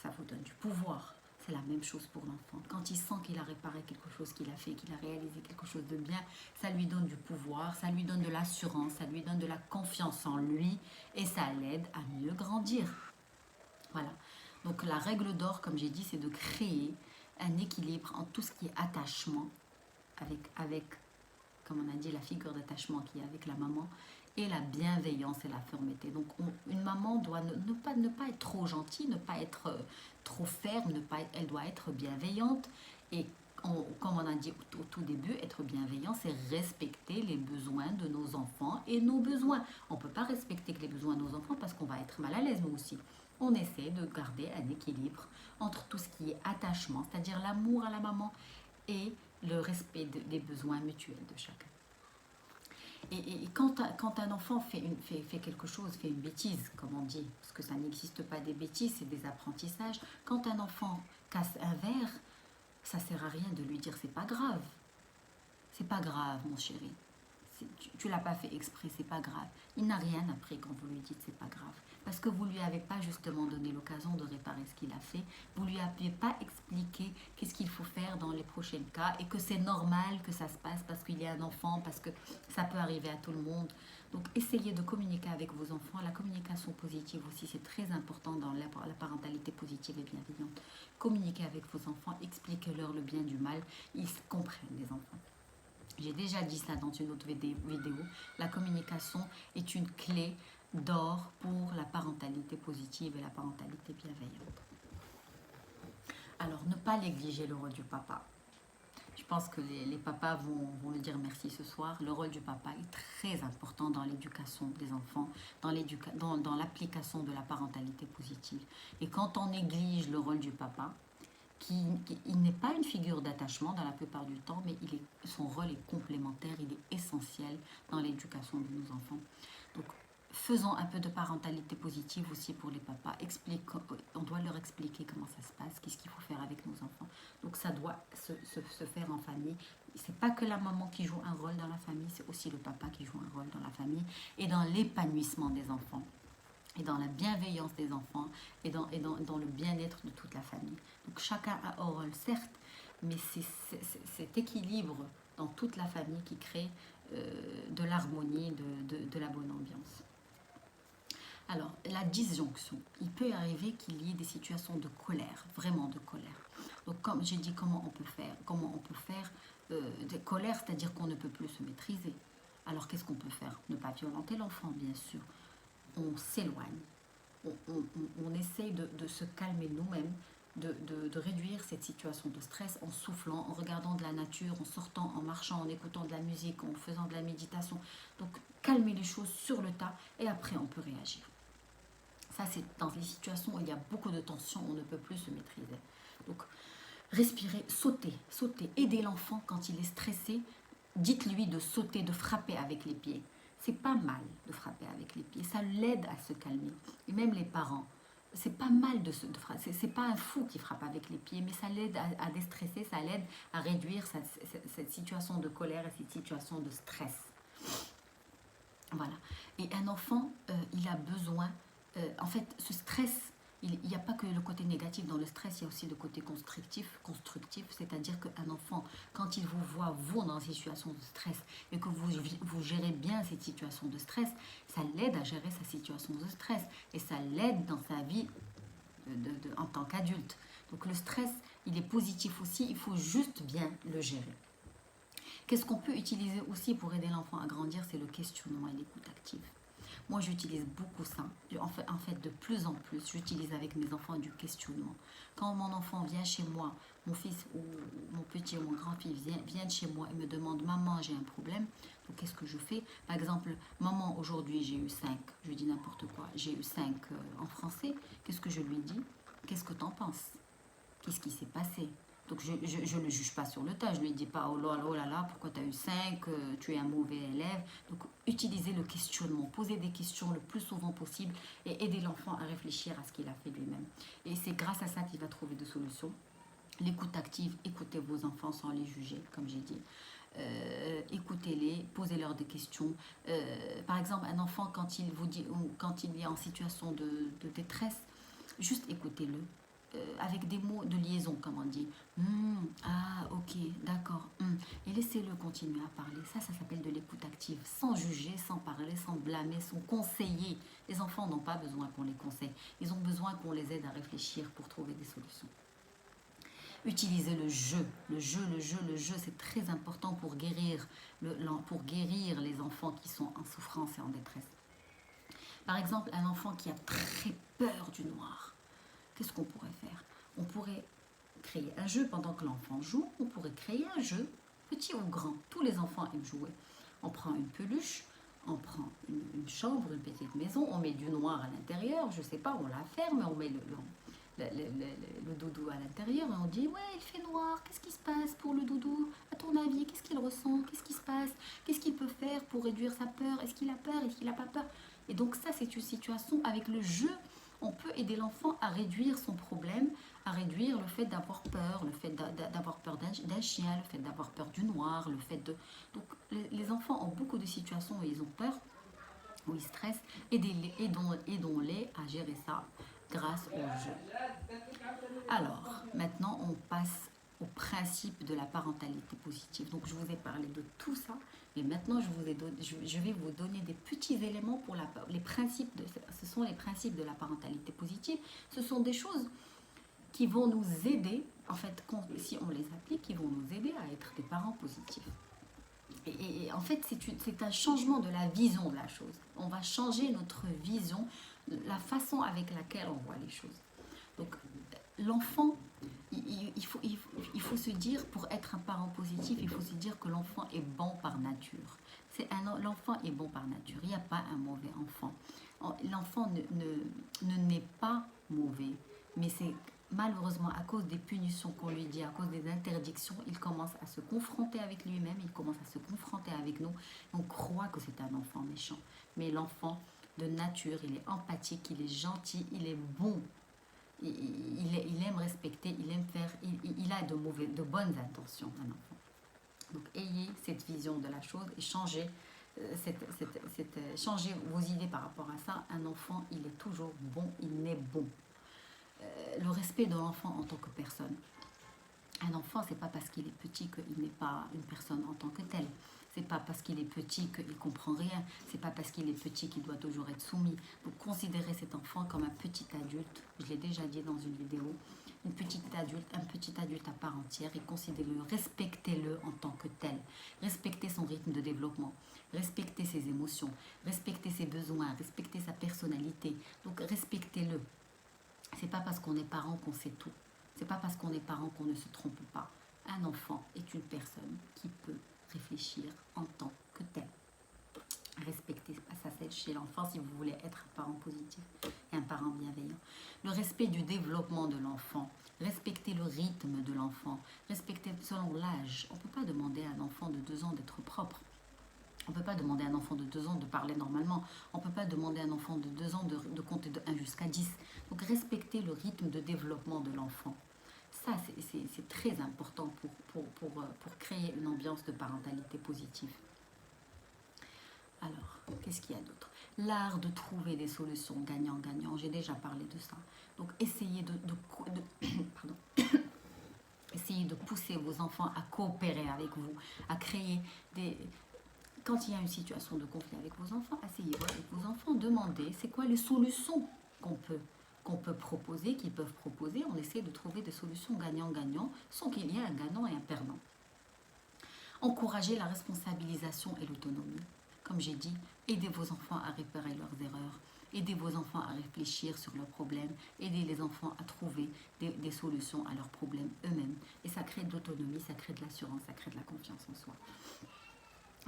A: ça vous donne du pouvoir. C'est la même chose pour l'enfant. Quand il sent qu'il a réparé quelque chose qu'il a fait, qu'il a réalisé quelque chose de bien, ça lui donne du pouvoir, ça lui donne de l'assurance, ça lui donne de la confiance en lui et ça l'aide à mieux grandir. Voilà. Donc la règle d'or, comme j'ai dit, c'est de créer un équilibre en tout ce qui est attachement avec comme on a dit, la figure d'attachement qui est avec la maman et la bienveillance et la fermeté. Donc une maman doit ne pas être trop gentille, ne pas être trop ferme, elle doit être bienveillante et comme on a dit au tout début, être bienveillant, c'est respecter les besoins de nos enfants et nos besoins. On ne peut pas respecter les besoins de nos enfants parce qu'on va être mal à l'aise nous aussi. On essaie de garder un équilibre entre tout ce qui est attachement, c'est-à-dire l'amour à la maman et le respect des besoins mutuels de chacun. Et quand un enfant fait quelque chose, fait une bêtise, comme on dit, parce que ça n'existe pas des bêtises, c'est des apprentissages. Quand un enfant casse un verre, ça ne sert à rien de lui dire c'est pas grave. C'est pas grave, mon chéri. Tu l'as pas fait exprès, c'est pas grave. Il n'a rien appris quand vous lui dites c'est pas grave. Parce que vous lui avez pas justement donné l'occasion de réparer ce qu'il a fait. Vous lui avez pas expliqué qu'est-ce qu'il faut faire dans les prochains cas et que c'est normal que ça se passe parce qu'il y a un enfant, parce que ça peut arriver à tout le monde. Donc essayez de communiquer avec vos enfants. La communication positive aussi, c'est très important dans la parentalité positive et bienveillante. Communiquez avec vos enfants, expliquez-leur le bien du mal. Ils comprennent, les enfants. J'ai déjà dit ça dans une autre vidéo. La communication est une clé d'or pour la parentalité positive et la parentalité bienveillante. Alors, ne pas négliger le rôle du papa. pense que les papas vont le dire merci ce soir. Le rôle du papa est très important dans l'éducation des enfants, dans l'application de la parentalité positive. Et quand on néglige le rôle du papa, il n'est pas une figure d'attachement dans la plupart du temps, mais son rôle est complémentaire, il est essentiel dans l'éducation de nos enfants. Donc, faisons un peu de parentalité positive aussi pour les papas. On doit leur expliquer comment ça se passe, qu'est-ce qu'il faut faire avec nos enfants. Donc, ça doit se faire en famille. C'est pas que la maman qui joue un rôle dans la famille, c'est aussi le papa qui joue un rôle dans la famille et dans l'épanouissement des enfants, et dans la bienveillance des enfants, et dans le bien-être de toute la famille. Donc chacun a un rôle, certes, mais c'est cet équilibre dans toute la famille qui crée de l'harmonie, de la bonne ambiance. Alors, la disjonction. Il peut arriver qu'il y ait des situations de colère, vraiment de colère. Donc, comme j'ai dit, comment on peut faire de colère, c'est-à-dire qu'on ne peut plus se maîtriser. Alors, qu'est-ce qu'on peut faire? Ne pas violenter l'enfant, bien sûr. On s'éloigne, on essaye de se calmer nous-mêmes, de réduire cette situation de stress en soufflant, en regardant de la nature, en sortant, en marchant, en écoutant de la musique, en faisant de la méditation. Donc calmer les choses sur le tas et après on peut réagir. Ça, c'est dans les situations où il y a beaucoup de tension, on ne peut plus se maîtriser. Donc respirer, sauter, aider l'enfant quand il est stressé. Dites-lui de sauter, de frapper avec les pieds. C'est pas mal de frapper avec les pieds, ça l'aide à se calmer. Et même les parents, c'est pas mal de frapper. C'est pas un fou qui frappe avec les pieds, mais ça l'aide à déstresser, ça l'aide à réduire cette situation de colère et cette situation de stress. Voilà. Et un enfant, il a besoin, en fait, ce stress, il n'y a pas que le côté négatif dans le stress, il y a aussi le côté constructif, c'est-à-dire qu'un enfant, quand il vous voit, vous, dans une situation de stress, et que vous gérez bien cette situation de stress, ça l'aide à gérer sa situation de stress, et ça l'aide dans sa vie en tant qu'adulte. Donc le stress, il est positif aussi, il faut juste bien le gérer. Qu'est-ce qu'on peut utiliser aussi pour aider l'enfant à grandir? C'est le questionnement et l'écoute active. Moi, j'utilise beaucoup ça. En fait, de plus en plus, j'utilise avec mes enfants du questionnement. Quand mon enfant vient chez moi, mon fils ou mon petit ou mon grand-fils viennent chez moi et me demandent « Maman, j'ai un problème », donc qu'est-ce que je fais? Par exemple, « Maman, aujourd'hui, j'ai eu 5, je dis n'importe quoi, j'ai eu 5 en français. Qu'est-ce que je lui dis? Qu'est-ce que tu en penses? Qu'est-ce qui s'est passé ?» Donc je ne le juge pas sur le tas, je ne lui dis pas oh là là, pourquoi tu as eu 5, tu es un mauvais élève. Donc utilisez le questionnement, posez des questions le plus souvent possible et aidez l'enfant à réfléchir à ce qu'il a fait lui-même. Et c'est grâce à ça qu'il va trouver des solutions. L'écoute active, écoutez vos enfants sans les juger, comme j'ai dit. Écoutez-les, posez-leur des questions. Par exemple, un enfant, quand il vous dit, ou quand il est en situation de détresse, juste écoutez-le. Avec des mots de liaison, comme on dit. Ah, ok, d'accord. Et laissez-le continuer à parler. Ça s'appelle de l'écoute active. Sans juger, sans parler, sans blâmer, sans conseiller. Les enfants n'ont pas besoin qu'on les conseille. Ils ont besoin qu'on les aide à réfléchir pour trouver des solutions. Utilisez le jeu. Le jeu, c'est très important pour guérir les enfants qui sont en souffrance et en détresse. Par exemple, un enfant qui a très peur du noir. Qu'est-ce qu'on pourrait faire? On pourrait créer un jeu pendant que l'enfant joue. On pourrait créer un jeu, petit ou grand. Tous les enfants aiment jouer. On prend une peluche, on prend une chambre, une petite maison, on met du noir à l'intérieur, je ne sais pas, on la ferme, on met le doudou à l'intérieur et on dit « Ouais, il fait noir, qu'est-ce qui se passe pour le doudou? À ton avis, qu'est-ce qu'il ressent? Qu'est-ce qui se passe? Qu'est-ce qu'il peut faire pour réduire sa peur? Est-ce qu'il a peur? Est-ce qu'il n'a pas peur ?» Et donc ça, c'est une situation avec le jeu. On peut aider l'enfant à réduire son problème, à réduire le fait d'avoir peur, le fait d'avoir peur d'un chien, le fait d'avoir peur du noir, le fait de... Donc les enfants ont beaucoup de situations où ils ont peur, où ils stressent, aidons-les à gérer ça grâce au jeu. Alors, maintenant on passe au principe de la parentalité positive. Donc je vous ai parlé de tout ça, mais maintenant je vais vous donner des petits éléments pour les principes. Ce sont les principes de la parentalité positive. Ce sont des choses qui vont nous aider, en fait, si on les applique, qui vont nous aider à être des parents positifs. Et en fait, c'est un changement de la vision de la chose. On va changer notre vision, la façon avec laquelle on voit les choses. Donc, l'enfant, il faut se dire, pour être un parent positif, il faut se dire que l'enfant est bon par nature. L'enfant est bon par nature. Il n'y a pas un mauvais enfant. L'enfant ne n'est pas mauvais, mais c'est malheureusement à cause des punitions qu'on lui dit, à cause des interdictions, il commence à se confronter avec lui-même, il commence à se confronter avec nous. On croit que c'est un enfant méchant, mais l'enfant de nature, il est empathique, il est gentil, il est bon. Il aime respecter, il aime faire, il a de bonnes intentions, un enfant. Donc ayez cette vision de la chose et changez, changez vos idées par rapport à ça. Un enfant, il est toujours bon, il naît bon. Le respect de l'enfant en tant que personne. Un enfant, c'est pas parce qu'il est petit qu'il n'est pas une personne en tant que telle. C'est pas parce qu'il est petit qu'il comprend rien. C'est pas parce qu'il est petit qu'il doit toujours être soumis. Vous considérez cet enfant comme un petit adulte. Je l'ai déjà dit dans une vidéo. Un petit adulte à part entière, et considérez-le, respectez-le en tant que tel. Respectez son rythme de développement. Respectez ses émotions. Respectez ses besoins. Respectez sa personnalité. Donc respectez-le. C'est pas parce qu'on est parent qu'on sait tout. C'est pas parce qu'on est parent qu'on ne se trompe pas. Un enfant est une personne qui peut réfléchir en tant que tel. Respectez ça, c'est chez l'enfant si vous voulez être un parent positif et un parent bienveillant. Le respect du développement de l'enfant. Respectez le rythme de l'enfant. Respectez selon l'âge. On ne peut pas demander à un enfant de 2 ans d'être propre. On ne peut pas demander à un enfant de 2 ans de parler normalement. On ne peut pas demander à un enfant de 2 ans de compter de 1 jusqu'à 10. Donc respectez le rythme de développement de l'enfant. Ça, c'est très important pour créer une ambiance de parentalité positive. Alors, qu'est-ce qu'il y a d'autre? L'art de trouver des solutions gagnant-gagnant. J'ai déjà parlé de ça. Donc, essayez pardon. Essayez de pousser vos enfants à coopérer avec vous, à créer des... Quand il y a une situation de conflit avec vos enfants, asseyez-vous avec vos enfants, demandez c'est quoi les solutions qu'on peut proposer, qu'ils peuvent proposer. On essaie de trouver des solutions gagnant-gagnant sans qu'il y ait un gagnant et un perdant. Encouragez la responsabilisation et l'autonomie. Comme j'ai dit, aidez vos enfants à réparer leurs erreurs. Aidez vos enfants à réfléchir sur leurs problèmes. Aidez les enfants à trouver des solutions à leurs problèmes eux-mêmes. Et ça crée de l'autonomie, ça crée de l'assurance, ça crée de la confiance en soi.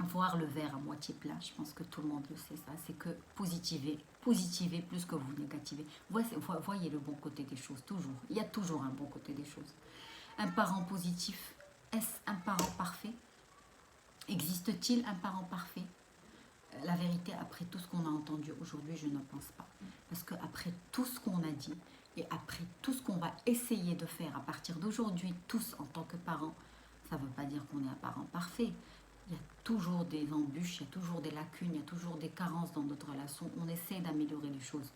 A: Voir le verre à moitié plein, je pense que tout le monde le sait ça, c'est que positivez plus que vous négativez. Voyez le bon côté des choses, toujours. Il y a toujours un bon côté des choses. Un parent positif, est-ce un parent parfait? Existe-t-il un parent parfait? La vérité, après tout ce qu'on a entendu aujourd'hui, je ne pense pas. Parce qu'après tout ce qu'on a dit, et après tout ce qu'on va essayer de faire à partir d'aujourd'hui, tous en tant que parents, ça ne veut pas dire qu'on est un parent parfait. Il y a toujours des embûches, il y a toujours des lacunes, il y a toujours des carences dans notre relation. On essaie d'améliorer les choses.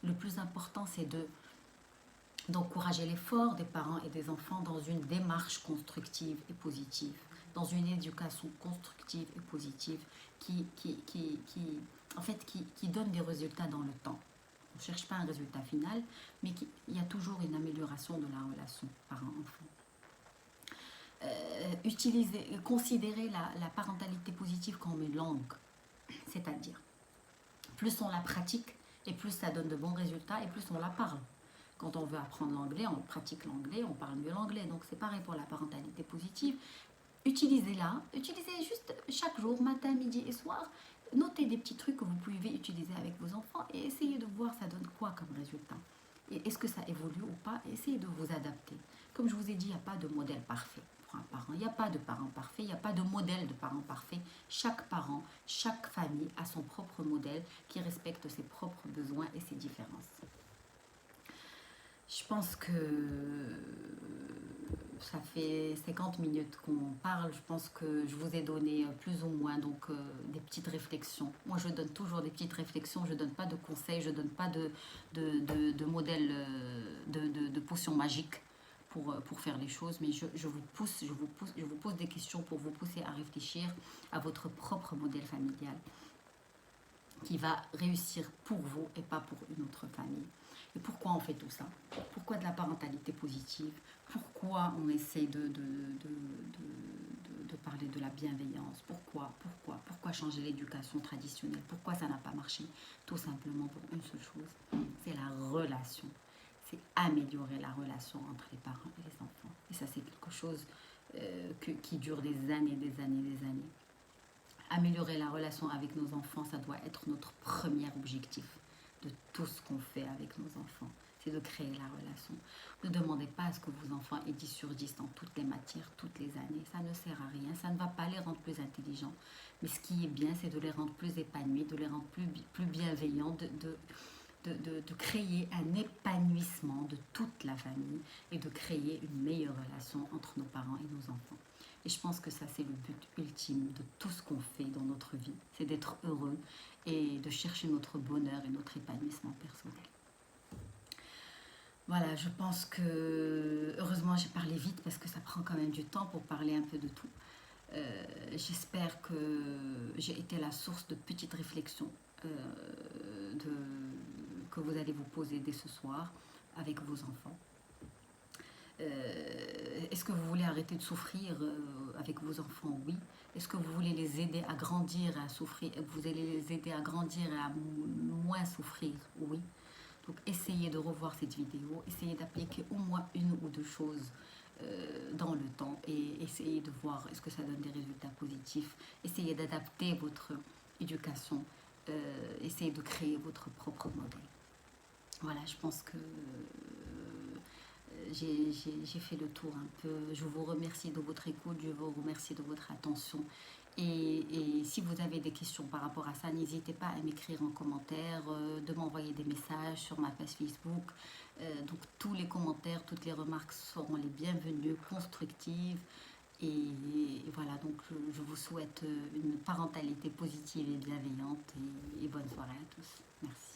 A: Le plus important, c'est d'encourager l'effort des parents et des enfants dans une démarche constructive et positive, dans une éducation constructive et positive qui donne des résultats dans le temps. On ne cherche pas un résultat final, mais il y a toujours une amélioration de la relation parent-enfant. Considérer la parentalité positive comme une langue, c'est-à-dire plus on la pratique et plus ça donne de bons résultats et plus on la parle. Quand on veut apprendre l'anglais, on pratique l'anglais, on parle mieux l'anglais. Donc c'est pareil pour la parentalité positive. Utilisez-la, utilisez juste chaque jour, matin, midi et soir. Notez des petits trucs que vous pouvez utiliser avec vos enfants et essayez de voir ça donne quoi comme résultat. Et est-ce que ça évolue ou pas? Essayez de vous adapter. Comme je vous ai dit, il n'y a pas de modèle parfait pour un parent. Il n'y a pas de parent parfait, il n'y a pas de modèle de parent parfait. Chaque parent, chaque famille a son propre modèle qui respecte ses propres besoins et ses différences. Je pense que ça fait 50 minutes qu'on parle. Je pense que je vous ai donné plus ou moins des petites réflexions. Moi, je donne toujours des petites réflexions. Je ne donne pas de conseils. Je ne donne pas de modèle de potion magique pour faire les choses. Mais je vous pose des questions pour vous pousser à réfléchir à votre propre modèle familial qui va réussir pour vous et pas pour une autre famille. Et pourquoi on fait tout ça? Pourquoi de la parentalité positive? Pourquoi on essaie de parler de la bienveillance? Pourquoi changer l'éducation traditionnelle? Pourquoi ça n'a pas marché? Tout simplement pour une seule chose, c'est la relation. c'est améliorer la relation entre les parents et les enfants. Et ça, c'est quelque chose qui dure des années, des années, des années. Améliorer la relation avec nos enfants, ça doit être notre premier objectif de tout ce qu'on fait avec nos enfants. C'est de créer la relation. Ne demandez pas à ce que vos enfants aient 10 sur 10 dans toutes les matières, toutes les années. Ça ne sert à rien. Ça ne va pas les rendre plus intelligents. Mais ce qui est bien, c'est de les rendre plus épanouis, de les rendre plus bienveillants, de créer un épanouissement de toute la famille et de créer une meilleure relation entre nos parents et nos enfants. Et je pense que ça, c'est le but ultime de tout ce qu'on fait dans notre vie. C'est d'être heureux et de chercher notre bonheur et notre épanouissement personnel. Voilà, je pense que, heureusement, j'ai parlé vite parce que ça prend quand même du temps pour parler un peu de tout. J'espère que j'ai été la source de petites réflexions que vous allez vous poser dès ce soir avec vos enfants. Est-ce que vous voulez arrêter de souffrir avec vos enfants? Oui. Est-ce que vous voulez les aider à grandir, à souffrir? Vous allez les aider à grandir et à moins souffrir? Oui. Donc essayez de revoir cette vidéo, essayez d'appliquer au moins une ou deux choses dans le temps et essayez de voir est-ce que ça donne des résultats positifs. Essayez d'adapter votre éducation, essayez de créer votre propre modèle. Voilà, je pense que j'ai fait le tour un peu. Je vous remercie de votre écoute, je vous remercie de votre attention. Et si vous avez des questions par rapport à ça, n'hésitez pas à m'écrire en commentaire, de m'envoyer des messages sur ma page Facebook. Donc tous les commentaires, toutes les remarques seront les bienvenues, constructives. Et voilà, donc je vous souhaite une parentalité positive et bienveillante et bonne soirée à tous. Merci.